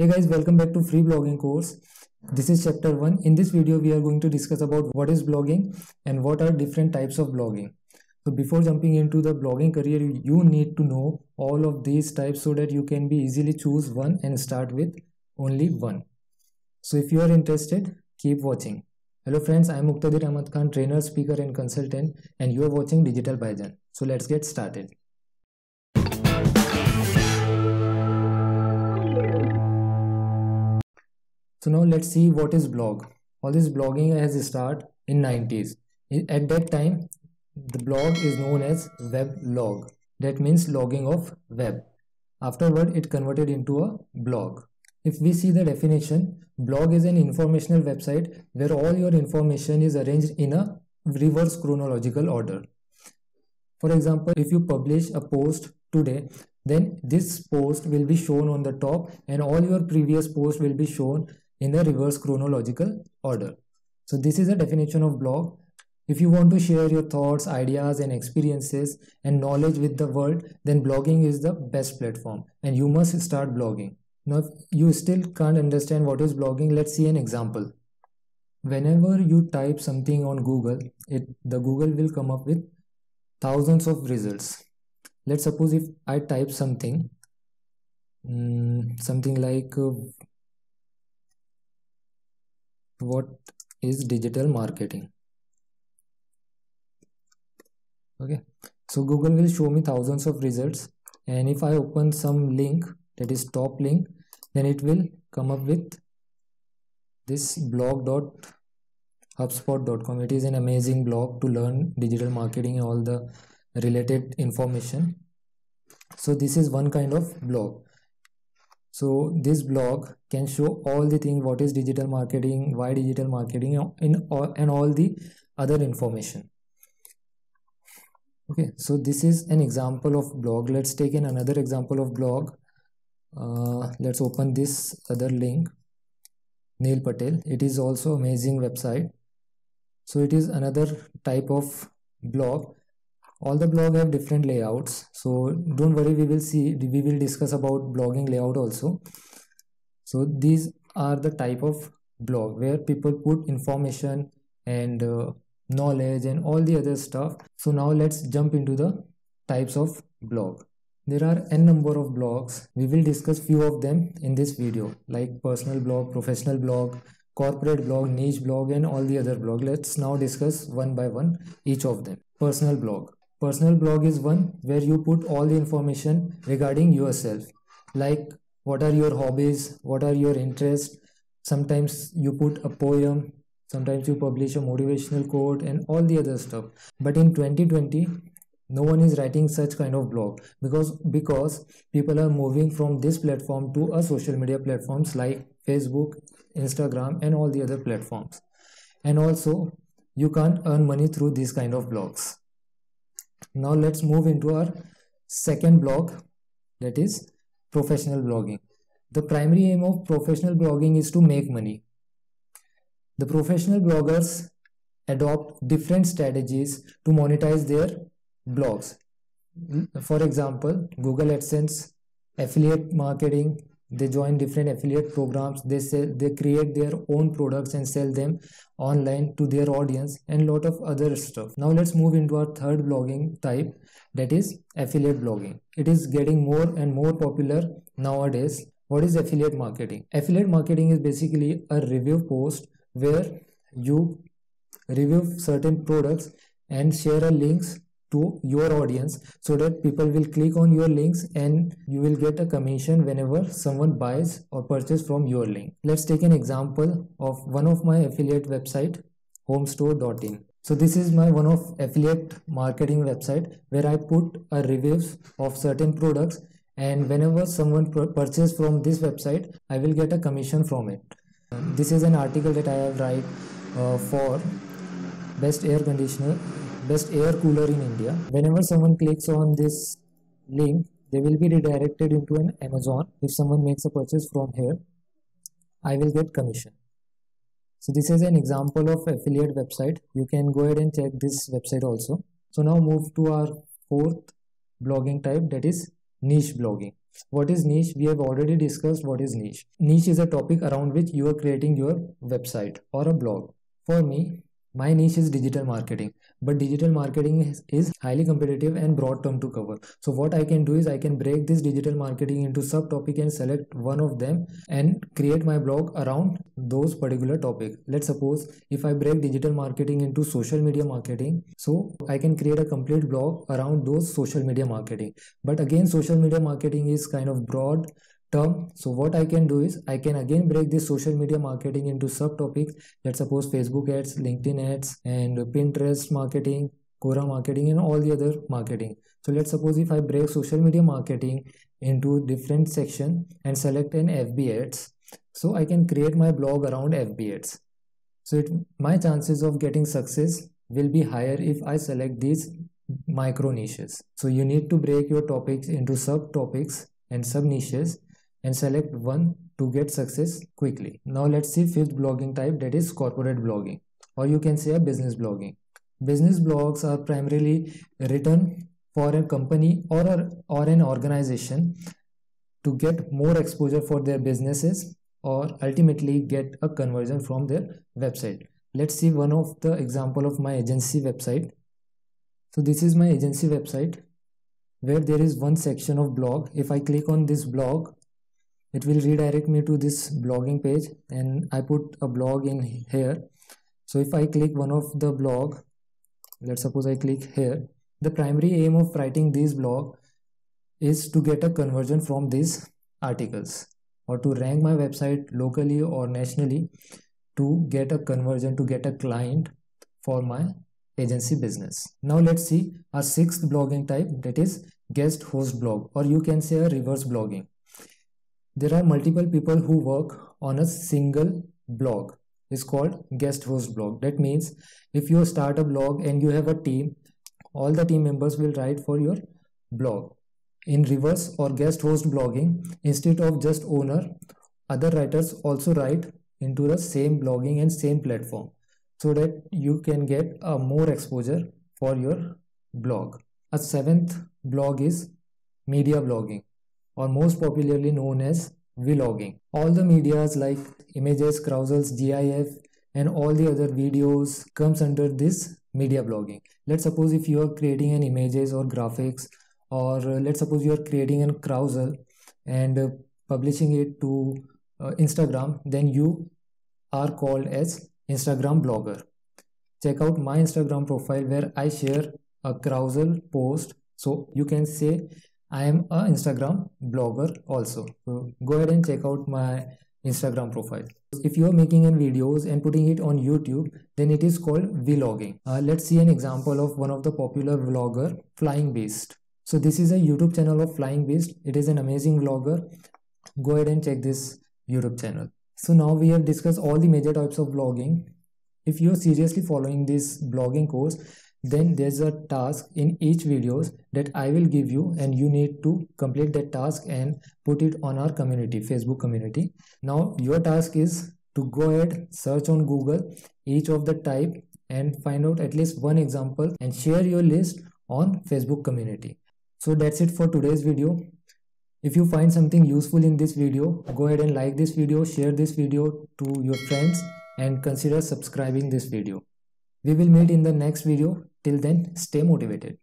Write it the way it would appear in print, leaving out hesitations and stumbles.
Hey guys, welcome back to free blogging course. This is chapter 1. In this video we are going to discuss about what is blogging and what are different types of blogging. So before jumping into the blogging career, you need to know all of these types so that you can be easily choose one and start with only one. So if you are interested, keep watching. Hello friends, I am Muqtadir Ahmad Khan, trainer, speaker and consultant, and you are watching Digital Baijan. So let's get started. So now let's see what is blog. All this blogging has started in 90s. At that time, the blog is known as weblog. That means logging of web. Afterward, it converted into a blog. If we see the definition, blog is an informational website where all your information is arranged in a reverse chronological order. For example, if you publish a post today, then this post will be shown on the top and all your previous posts will be shown in the reverse chronological order. So this is a definition of blog. If you want to share your thoughts, ideas and experiences and knowledge with the world, then blogging is the best platform and you must start blogging. Now if you still can't understand what is blogging, let's see an example. Whenever you type something on Google, the Google will come up with thousands of results. Let's suppose if I type something like what is digital marketing. Okay, so Google will show me thousands of results, and if I open some link, that is top link, then it will come up with this blog.hubspot.com. It is an amazing blog to learn digital marketing and all the related information. So this is one kind of blog. So this blog can show all the things, what is digital marketing, why digital marketing, and all the other information. Okay, so this is an example of blog. Let's take another example of blog. Let's open this other link, Neil Patel. It is also amazing website. So it is another type of blog. All the blog have different layouts, so don't worry, we will discuss about blogging layout also. So these are the type of blog where people put information and knowledge and all the other stuff. So now let's jump into the types of blog. There are n number of blogs. We will discuss few of them in this video, like personal blog, professional blog, corporate blog, niche blog and all the other blog. Let's now discuss one by one each of them. Personal blog. Personal blog is one where you put all the information regarding yourself, like what are your hobbies, what are your interests. Sometimes you put a poem, sometimes you publish a motivational quote and all the other stuff. But in 2020, no one is writing such kind of blog because people are moving from this platform to a social media platforms like Facebook, Instagram and all the other platforms. And also you can't earn money through these kind of blogs. Now let's move into our second blog, that is professional blogging. The primary aim of professional blogging is to make money. The professional bloggers adopt different strategies to monetize their blogs. For example, Google AdSense, affiliate marketing. They join different affiliate programs. They create their own products and sell them online to their audience and lot of other stuff. Now let's move into our third blogging type, that is affiliate blogging. It is getting more and more popular nowadays. What is affiliate marketing? Affiliate marketing is basically a review post where you review certain products and share links to your audience so that people will click on your links and you will get a commission whenever someone buys or purchases from your link. Let's take an example of one of my affiliate website, homestore.in. So this is my one of affiliate marketing website where I put a reviews of certain products, and whenever someone purchases from this website, I will get a commission from it. This is an article that I have write for best air cooler in India. Whenever someone clicks on this link, they will be redirected into an Amazon. If someone makes a purchase from here, I will get commission. So this is an example of affiliate website. You can go ahead and check this website also. So now move to our fourth blogging type, that is niche blogging. What is niche? We have already discussed what is niche. Niche is a topic around which you are creating your website or a blog. For me, my niche is digital marketing, but digital marketing is highly competitive and broad term to cover. So what I can do is I can break this digital marketing into subtopic and select one of them and create my blog around those particular topic. Let's suppose if I break digital marketing into social media marketing, so I can create a complete blog around those social media marketing. But again, social media marketing is kind of broad term. So what I can do is I can again break this social media marketing into subtopics. Let's suppose Facebook ads, LinkedIn ads, and Pinterest marketing, Quora marketing, and all the other marketing. So let's suppose if I break social media marketing into different section and select an FB ads, so I can create my blog around FB ads. So my chances of getting success will be higher if I select these micro niches. So you need to break your topics into subtopics and sub niches and select one to get success quickly. Now let's see fifth blogging type, that is corporate blogging, or you can say a business blogging. Business blogs are primarily written for a company or an organization to get more exposure for their businesses or ultimately get a conversion from their website. Let's see one of the example of my agency website. So this is my agency website where there is one section of blog. If I click on this blog, it will redirect me to this blogging page, and I put a blog in here. So if I click one of the blog, let's suppose I click here, the primary aim of writing this blog is to get a conversion from these articles or to rank my website locally or nationally to get a conversion, to get a client for my agency business. Now let's see our sixth blogging type, that is guest host blog, or you can say a reverse blogging. There are multiple people who work on a single blog. It's called guest host blog. That means if you start a blog and you have a team, all the team members will write for your blog. In reverse or guest host blogging, instead of just owner, other writers also write into the same blogging and same platform, so that you can get a more exposure for your blog. A seventh blog is media blogging, or most popularly known as vlogging. All the medias like images, carousels, GIF, and all the other videos comes under this media blogging. Let's suppose if you are creating an images or graphics, or let's suppose you are creating a carousel and publishing it to Instagram, then you are called as Instagram blogger. Check out my Instagram profile where I share a carousel post. So you can say I am an Instagram blogger also. So go ahead and check out my Instagram profile. If you are making videos and putting it on YouTube, then it is called vlogging. Let's see an example of one of the popular vlogger, Flying Beast. So this is a YouTube channel of Flying Beast. It is an amazing vlogger. Go ahead and check this YouTube channel. So now we have discussed all the major types of blogging. If you are seriously following this blogging course, then there's a task in each videos that I will give you, and you need to complete that task and put it on our community, Facebook community. Now your task is to go ahead, search on Google each of the type and find out at least one example and share your list on Facebook community. So that's it for today's video. If you find something useful in this video, go ahead and like this video, share this video to your friends, and consider subscribing this video. We will meet in the next video. Till then, stay motivated.